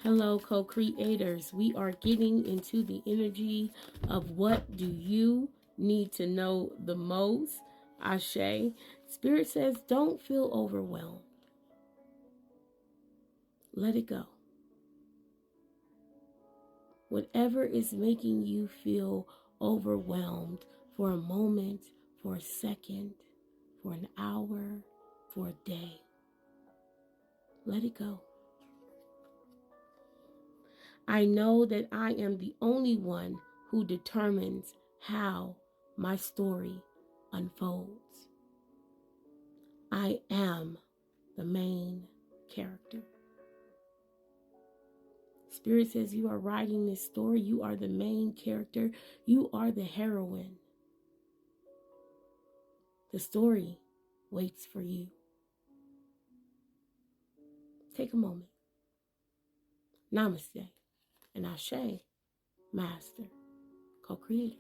Hello, co-creators. We are getting into the energy of what do you need to know the most. Ashe. Spirit says, don't feel overwhelmed. Let it go. Whatever is making you feel overwhelmed for a moment, for a second, for an hour, for a day, let it go. I know that I am the only one who determines how my story unfolds. I am the main character. Spirit says you are writing this story. You are the main character. You are the heroine. The story waits for you. Take a moment. Namaste and Ashe, Master, Co-Creator.